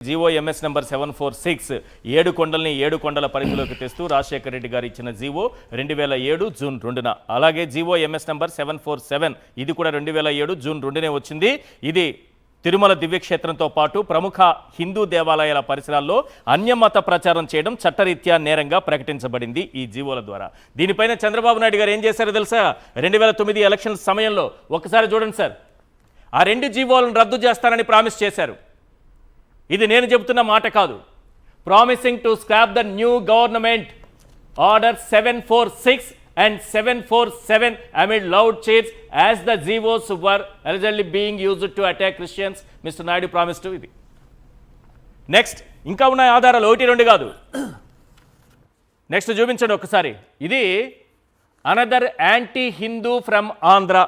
GOMS number 746 7 కొండల్ని 7 కొండల పరిధిలోకి తెస్తూ రాజశేఖర రెడ్డి గారు ఇచ్చిన జీవో 2007 జూన్ 2న. అలాగే జీవోఎంఎస్ నంబర్ 747 ఇది కూడా 2007 జూన్ 2నే వచ్చింది. ఇది తిరుమల దివ్యక్షేత్రంతో పాటు ప్రముఖ హిందూ దేవాలయాల పరిసరాల్లో అన్యమత ప్రచారం చేయడం చట్టరీత్యా నేరంగా ప్రకటించబడింది ఈ జీవోల ద్వారా. దీనిపైన చంద్రబాబు నాయుడు గారు ఏం చేశారో తెలుసా? 2009 ఎలక్షన్ సమయంలో ఒకసారి చూడండి సార్, ఆ 2 జీవోలను రద్దు చేస్తానని ప్రామిస్ చేశారు. ఇది నేను చెబుతున్న మాట కాదు. Promising to scrap the new government order 746 and 747 amid loud cheers as the Zivos were allegedly being used to attack Christians. Mr. Naidu promised to ఇది. నెక్స్ట్ ఇంకా ఉన్న ఆధారాలు 1-2 కాదు. నెక్స్ట్ చూపించండి ఒకసారి. ఇది another anti Hindu from Andhra.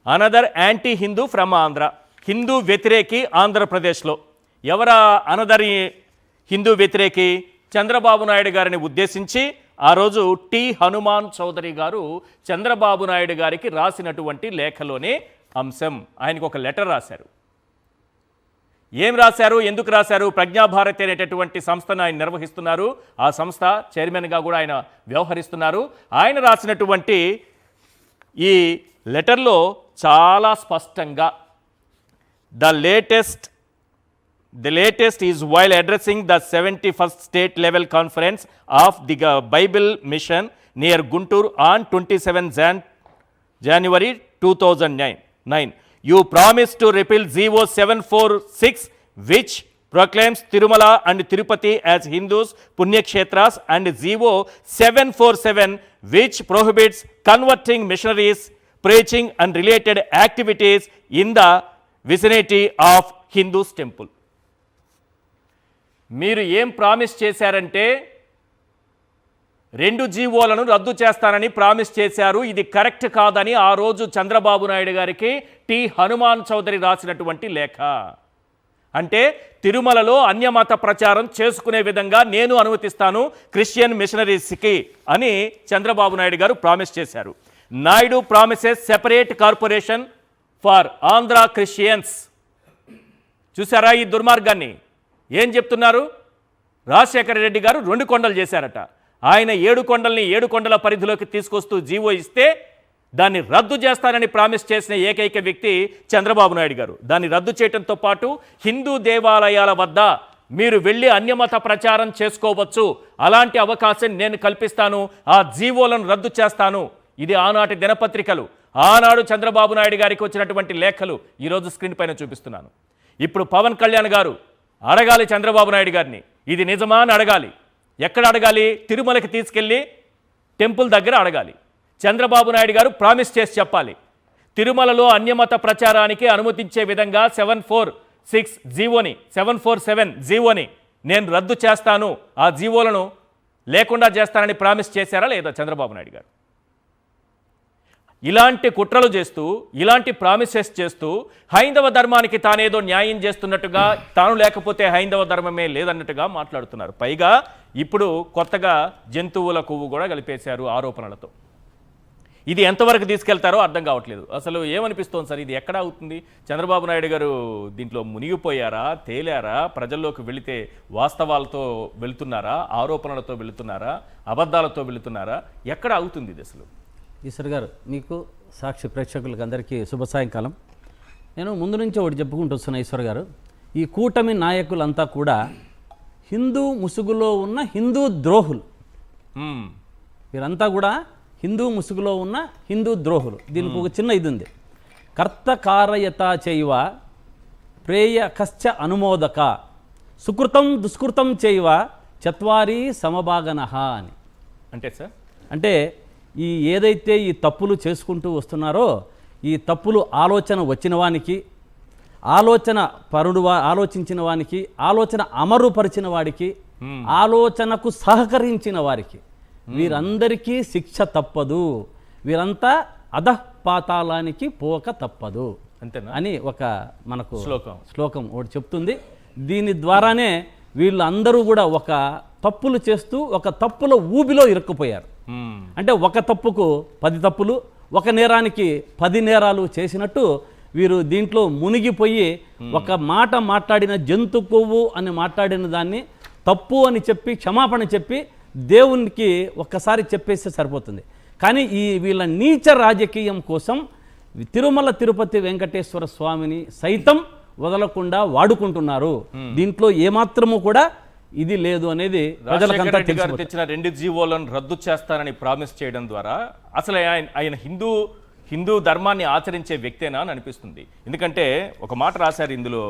Another anti Hindu from Andhra. Hindu వ్యతిరేకి ఆంధ్రప్రదేశ్లో. ఎవరా అనదర్ హిందూ వ్యతిరేకి? చంద్రబాబు నాయుడు గారిని ఉద్దేశించి ఆ రోజు టి హనుమాన్ చౌదరి గారు చంద్రబాబు నాయుడు గారికి రాసినటువంటి లేఖలోనే అంశం. ఆయనకు ఒక లెటర్ రాశారు. ఏం రాశారు, ఎందుకు రాశారు? ప్రజ్ఞాభారతి అనేటటువంటి సంస్థను ఆయన నిర్వహిస్తున్నారు. ఆ సంస్థ చైర్మన్గా కూడా ఆయన వ్యవహరిస్తున్నారు. ఆయన రాసినటువంటి ఈ లెటర్లో చాలా స్పష్టంగా The latest is while addressing the 71st state level conference of the Bible mission near Guntur on 27 January 2009. You promised to repeal Zivo 746 which proclaims Tirumala and Tirupati as Hindus Punyakshetras and Zivo 747 which prohibits converting missionaries, preaching and related activities in the vicinity of Hindus temple. మీరు ఏం promise చేశారంటే 2 జీవోలను రద్దు చేస్తానని promise చేశారు. ఇది correct కాదని ఆ రోజు చంద్రబాబు నాయుడు గారికి టి హనుమాన్ చౌదరి రాసినటువంటి లేఖ. అంటే తిరుమలలో అన్యమత ప్రచారం చేసుకునే విధంగా నేను అనుమతిస్తాను క్రిస్టియన్ మిషనరీస్కి అని చంద్రబాబు నాయుడు గారు ప్రామిస్ చేశారు. Naidu promises separate corporation for Andhra Christians. చూసారా ఈ దుర్మార్గాన్ని? ఏం చెప్తున్నారు? రాజశేఖర రెడ్డి గారు 2 కొండలు చేశారట. ఆయన 7 కొండల్ని 7 కొండల పరిధిలోకి తీసుకొస్తూ జీవో ఇస్తే దాన్ని రద్దు చేస్తానని ప్రామిస్ చేసిన ఏకైక వ్యక్తి చంద్రబాబు నాయుడు గారు. దాన్ని రద్దు చేయడంతో పాటు హిందూ దేవాలయాల వద్ద మీరు వెళ్ళి అన్యమత ప్రచారం చేసుకోవచ్చు, అలాంటి అవకాశం నేను కల్పిస్తాను, ఆ జీవోలను రద్దు చేస్తాను. ఇది ఆనాటి దినపత్రికలు, ఆనాడు చంద్రబాబు నాయుడు గారికి వచ్చినటువంటి లేఖలు ఈరోజు స్క్రీన్ పైన చూపిస్తున్నాను. ఇప్పుడు పవన్ కళ్యాణ్ గారు అడగాలి చంద్రబాబు నాయుడు గారిని, ఇది నిజమా అని అడగాలి. ఎక్కడ అడగాలి? తిరుమలకి తీసుకెళ్ళి టెంపుల్ దగ్గర అడగాలి. చంద్రబాబు నాయుడు గారు ప్రామిస్ చేసి చెప్పాలి, తిరుమలలో అన్యమత ప్రచారానికి అనుమతించే విధంగా 746 జీవోని 747 జీవోని నేను రద్దు చేస్తాను, ఆ జీవోలను లేకుండా చేస్తానని ప్రామిస్ చేశారా లేదా చంద్రబాబు నాయుడు గారు? ఇలాంటి కుట్రలు చేస్తూ, ఇలాంటి ప్రామిసెస్ చేస్తూ హైందవ ధర్మానికి తానేదో న్యాయం చేస్తున్నట్టుగా, తాను లేకపోతే హైందవ ధర్మమే లేదన్నట్టుగా మాట్లాడుతున్నారు. పైగా ఇప్పుడు కొత్తగా జంతువుల కొవ్వు కూడా కలిపేశారు ఆరోపణలతో. ఇది ఎంతవరకు తీసుకెళ్తారో అర్థం కావట్లేదు. అసలు ఏమనిపిస్తోంది సార్? ఇది ఎక్కడ అవుతుంది? చంద్రబాబు నాయుడు గారు దీంట్లో మునిగిపోయారా, తేలారా? ప్రజల్లోకి వెళితే వాస్తవాలతో వెళుతున్నారా, ఆరోపణలతో వెళుతున్నారా, అబద్ధాలతో వెళుతున్నారా? ఎక్కడ అవుతుంది ఇది అసలు? ఈశ్వర్ గారు, మీకు సాక్షి ప్రేక్షకులకు అందరికీ శుభ సాయంకాలం. నేను ముందు నుంచి ఒకటి చెప్పుకుంటూ వస్తున్నా ఈశ్వర్ గారు, ఈ కూటమి నాయకులంతా కూడా హిందూ ముసుగులో ఉన్న హిందూ ద్రోహులు. వీరంతా కూడా హిందూ ముసుగులో ఉన్న హిందూ ద్రోహులు. దీనికి ఒక చిన్న ఇది ఉంది, కర్తకారయత చైవ ప్రేయ కశ్చ అనుమోదక సుకృతం దుష్కృతం చైవ చత్వారీ సమభాగనః అని. అంటే సార్, అంటే ఈ ఏదైతే ఈ తప్పులు చేసుకుంటూ వస్తున్నారో, ఈ తప్పులు ఆలోచన వచ్చిన వానికి, ఆలోచన ఆలోచించిన వానికి, ఆలోచన అమరుపరిచిన వాడికి, ఆలోచనకు సహకరించిన వారికి వీరందరికీ శిక్ష తప్పదు, వీరంతా అధఃపాతాళానికి పోక తప్పదు అని ఒక మనకు శ్లోకం ఒకటి చెప్తుంది. దీని ద్వారానే వీళ్ళందరూ కూడా ఒక తప్పులు చేస్తూ ఒక తప్పుల ఊబిలో ఇరుక్కుపోయారు. అంటే ఒక తప్పుకు 10 తప్పులు, ఒక నేరానికి 10 నేరాలు చేసినట్టు వీరు దీంట్లో మునిగిపోయి ఒక మాట మాట్లాడిన జంతు కొవ్వు అని మాట్లాడిన దాన్ని తప్పు అని చెప్పి క్షమాపణ చెప్పి దేవునికి ఒక్కసారి చెప్పేస్తే సరిపోతుంది. కానీ వీళ్ళ నీచ రాజకీయం కోసం తిరుమల తిరుపతి వెంకటేశ్వర స్వామిని సైతం వదలకుండా వాడుకుంటున్నారు. దీంట్లో ఏమాత్రము కూడా ఇది లేదు అనేది ప్రజలకంతా గారు తెచ్చిన 2 జీవోలను రద్దు చేస్తానని ప్రామిస్ చేయడం ద్వారా అసలు ఆయన హిందూ ధర్మాన్ని ఆచరించే వ్యక్తేనా అని అనిపిస్తుంది. ఎందుకంటే ఒక మాట రాశారు ఇందులో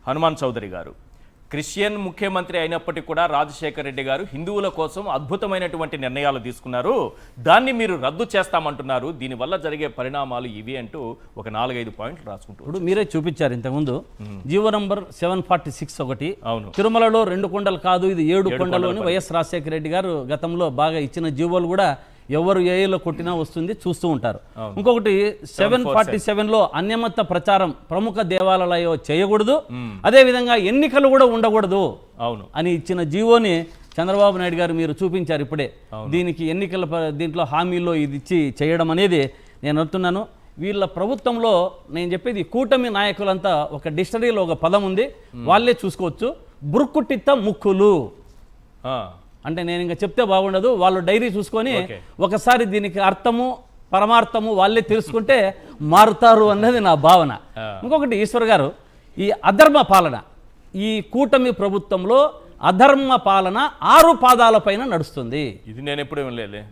హనుమాన్ చౌదరి గారు, క్రిస్టియన్ ముఖ్యమంత్రి అయినప్పటికీ కూడా రాజశేఖర రెడ్డి గారు హిందువుల కోసం అద్భుతమైనటువంటి నిర్ణయాలు తీసుకున్నారు, దాన్ని మీరు రద్దు చేస్తామంటున్నారు, దీనివల్ల జరిగే పరిణామాలు ఇవి అంటూ ఒక 4-5 పాయింట్లు రాసుకుంటూ ఇప్పుడు మీరే చూపించారు ఇంతకుముందు. జీవో నంబర్ 746 ఒకటి, అవును, తిరుమలలో 2 కొండలు కాదు ఇది 7 కొండలు అని వైఎస్ రాజశేఖర రెడ్డి గారు గతంలో బాగా ఇచ్చిన జీవోలు కూడా ఎవరు ఏలో కొట్టినా వస్తుంది, చూస్తూ ఉంటారు. ఇంకొకటి 747లో అన్యమత ప్రచారం ప్రముఖ దేవాలయాల్లో చేయకూడదు, అదేవిధంగా ఎన్నికలు కూడా ఉండకూడదు అవును అని ఇచ్చిన జీవోని చంద్రబాబు నాయుడు గారు మీరు చూపించారు ఇప్పుడే. దీనికి ఎన్నికల దీంట్లో హామీల్లో ఇది ఇచ్చి చేయడం అనేది నేను అంటున్నాను. వీళ్ళ ప్రభుత్వంలో నేను చెప్పేది కూటమి నాయకులంతా ఒక డిక్షనరీలో ఒక పదం ఉంది, వాళ్ళే చూసుకోవచ్చు, బుర్కుటిత్త ముక్కులు అంటే నేను ఇంకా చెప్తే బాగుండదు, వాళ్ళు డైరీ చూసుకొని ఒకసారి దీనికి అర్థము పరమార్థము వాళ్ళే తెలుసుకుంటే మారుతారు అన్నది నా భావన. ఇంకొకటి ఈశ్వర్ గారు, ఈ అధర్మ పాలన, ఈ కూటమి ప్రభుత్వంలో అధర్మ పాలన 6 పాదాలపైన నడుస్తుంది. ఇది నేను ఎప్పుడు వినలేదే,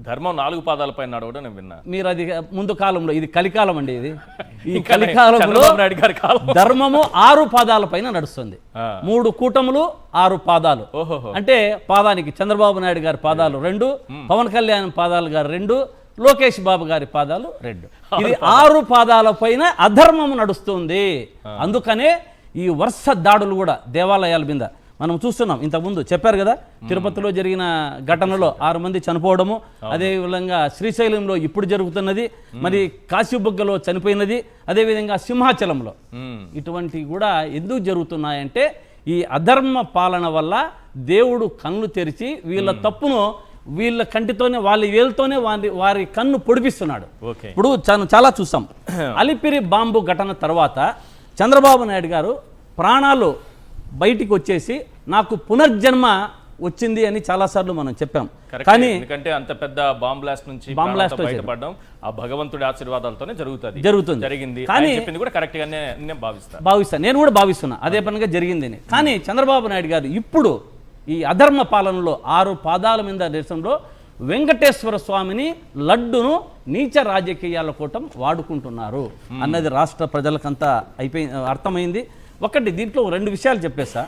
ధర్మం 4 పాదాలపైన నడవడం నేను విన్నా. మీరు అది ముందు కాలంలో, ఇది కలికాలం అండి, ఇది ఈ కలికాలంలో ధర్మము 6 పాదాలపైన నడుస్తుంది. 3 కూటములు 6 పాదాలు. అంటే పాదానికి చంద్రబాబు నాయుడు గారి పాదాలు 2, పవన్ కళ్యాణ్ పాదాలు గారు 2, లోకేష్ బాబు గారి పాదాలు 2. ఇది 6 పాదాల పైన అధర్మము నడుస్తుంది. అందుకనే ఈ వరుస దాడులు కూడా దేవాలయాల మీద మనం చూస్తున్నాం. ఇంతకుముందు చెప్పారు కదా, తిరుపతిలో జరిగిన ఘటనలో 6 మంది చనిపోవడము, అదేవిధంగా శ్రీశైలంలో ఇప్పుడు జరుగుతున్నది, మరి కాశీబుగ్గలో చనిపోయినది, అదేవిధంగా సింహాచలంలో ఇటువంటివి కూడా ఎందుకు జరుగుతున్నాయంటే ఈ అధర్మ పాలన వల్ల దేవుడు కన్ను తెరిచి వీళ్ళ తప్పును వీళ్ళ కంటితోనే వాళ్ళ వేలుతోనే వారి కన్ను పొడిపిస్తున్నాడు. ఇప్పుడు చాలా చూసాం. అలిపిరి బాంబు ఘటన తర్వాత చంద్రబాబు నాయుడు గారు ప్రాణాలు బయటికి వచ్చేసి నాకు పునర్జన్మ వచ్చింది అని చాలాసార్లు మనం చెప్పాం. కానీ ఎందుకంటే అంత పెద్ద బాంబ్ బ్లాస్ట్ నుంచి బయటపడడం ఆ భగవంతుడి ఆశీర్వాదాలతోనే జరిగింది. కానీ చెప్పింది కూడా కరెక్ట్ గానే భావిస్తాను, నేను కూడా భావిస్తున్నా అదే పనిగా జరిగింది. కానీ చంద్రబాబు నాయుడు గారు ఇప్పుడు ఈ అధర్మ పాలనలో 6 పాదాల మీద దేశంలో వెంకటేశ్వర స్వామిని లడ్డును నీచ రాజకీయాల కూటం వాడుకుంటున్నారు అన్నది రాష్ట్ర ప్రజలకంతా అర్థమైంది. ఒకటి దీంట్లో 2 విషయాలు చెప్పేసా.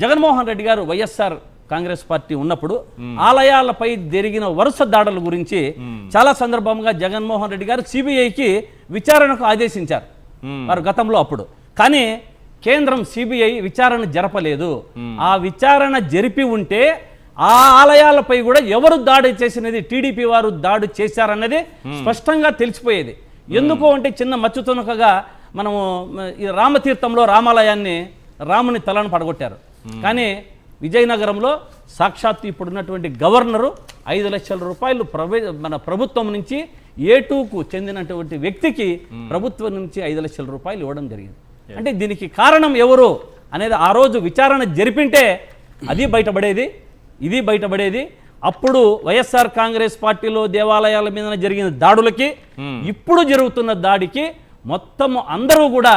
జగన్మోహన్ రెడ్డి గారు వైఎస్ఆర్ కాంగ్రెస్ పార్టీ ఉన్నప్పుడు ఆలయాలపై జరిగిన వరుస దాడుల గురించి చాలా సందర్భంగా జగన్మోహన్ రెడ్డి గారు సిబిఐకి విచారణకు ఆదేశించారు వారు గతంలో అప్పుడు. కానీ కేంద్రం సిబిఐ విచారణ జరపలేదు. ఆ విచారణ జరిపి ఉంటే ఆ ఆలయాలపై కూడా ఎవరు దాడి చేసినది, టీడీపీ వారు దాడి చేశారన్నది స్పష్టంగా తెలిసిపోయేది. ఎందుకు అంటే చిన్న మచ్చుతునకగా మనము ఈ రామతీర్థంలో రామాలయాన్ని రాముని తలను పడగొట్టారు. కానీ విజయనగరంలో సాక్షాత్తు ఇప్పుడున్నటువంటి గవర్నరు 5 లక్షల రూపాయలు మన ప్రభుత్వం నుంచి A2కు చెందినటువంటి వ్యక్తికి ప్రభుత్వం నుంచి 5 లక్షల రూపాయలు ఇవ్వడం జరిగింది. అంటే దీనికి కారణం ఎవరు అనేది ఆ రోజు విచారణ జరిపింటే అది బయటపడేది, ఇది బయటపడేది. అప్పుడు వైఎస్ఆర్ కాంగ్రెస్ పార్టీలో దేవాలయాల మీద జరిగిన దాడులకి ఇప్పుడు జరుగుతున్న దాడికి మొత్తము అందరూ కూడా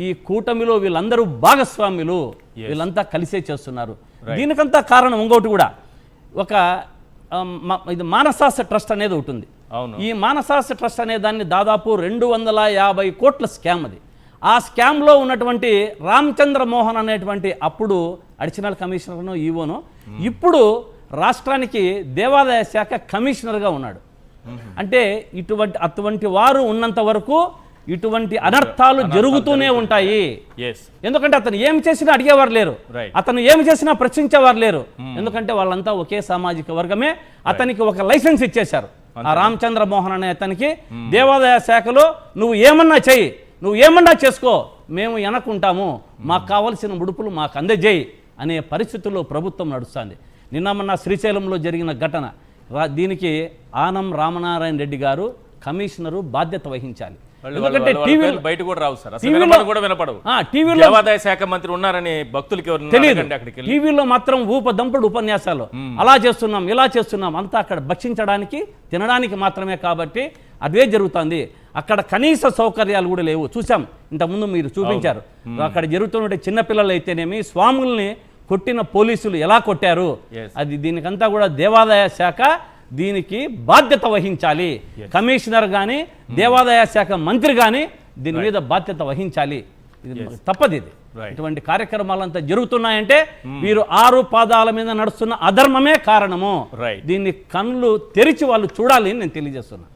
ఈ కూటమిలో వీళ్ళందరూ భాగస్వాములు, వీళ్ళంతా కలిసే చేస్తున్నారు. దీనికంతా కారణం ఇంకోటి కూడా, ఒక ఇది మానసాస ట్రస్ట్ అనేది ఒకటి ఉంది. ఈ మానసాస ట్రస్ట్ అనే దాన్ని దాదాపు 250 కోట్ల స్కామ్ అది. ఆ స్కామ్లో ఉన్నటువంటి రామచంద్ర మోహన్ అనేటువంటి అప్పుడు అడిషనల్ కమిషనర్ను ఈవోను ఇప్పుడు రాష్ట్రానికి దేవాదాయ శాఖ కమిషనర్గా ఉన్నాడు. అంటే అటువంటి వారు ఉన్నంత వరకు ఇటువంటి అనర్థాలు జరుగుతూనే ఉంటాయి. ఎందుకంటే అతను ఏం చేసినా అడిగేవారు లేరు, అతను ఏమి చేసినా ప్రశ్నించేవారు లేరు. ఎందుకంటే వాళ్ళంతా ఒకే సామాజిక వర్గమే. అతనికి ఒక లైసెన్స్ ఇచ్చేశారు ఆ రామచంద్ర మోహన్ అనే అతనికి. దేవాదాయ శాఖలో నువ్వు ఏమన్నా చెయ్యి, నువ్వు ఏమన్నా చేసుకో, మేము వెనక్కుంటాము, మాకు కావలసిన ముడుపులు మాకు అందజేయి అనే పరిస్థితుల్లో ప్రభుత్వం నడుస్తుంది. నిన్న మొన్న శ్రీశైలంలో జరిగిన ఘటన, దీనికి ఆనం రామనారాయణ రెడ్డి గారు కమిషనరు బాధ్యత వహించాలి. ఎందుకంటే టీవీ బయట కూడా రావు సార్, టీవీలో అసలు కూడా వినపడవు. టీవీలో దేవాదాయ శాఖ మంత్రి ఉన్నారని భక్తులకి ఎవరు తెలియదు. అక్కడికి వెళ్ళి టీవీలో మాత్రం ఊపదంపుడు ఉపన్యాసాలు అలా చేస్తున్నాం ఇలా చేస్తున్నాం అంతా అక్కడ భక్షించడానికి తినడానికి మాత్రమే. కాబట్టి అదే జరుగుతుంది. అక్కడ కనీస సౌకర్యాలు కూడా లేవు. చూసాం ఇంతకుముందు మీరు చూపించారు. అక్కడ జరుగుతున్న చిన్నపిల్లలు అయితేనేమి స్వాముల్ని కొట్టిన పోలీసులు ఎలా కొట్టారు. అది దీనికంతా కూడా దేవాదాయ శాఖ దీనికి బాధ్యత వహించాలి. కమిషనర్ కానీ దేవాదాయ శాఖ మంత్రి కానీ దీని మీద బాధ్యత వహించాలి. ఇది తప్పదు. ఇది ఇటువంటి కార్యక్రమాలంతా జరుగుతున్నాయంటే వీరు 6 పాదాల మీద నడుస్తున్న అధర్మమే కారణము. దీన్ని కళ్ళు తెరిచి వాళ్ళు చూడాలి అని నేను తెలియజేస్తున్నా.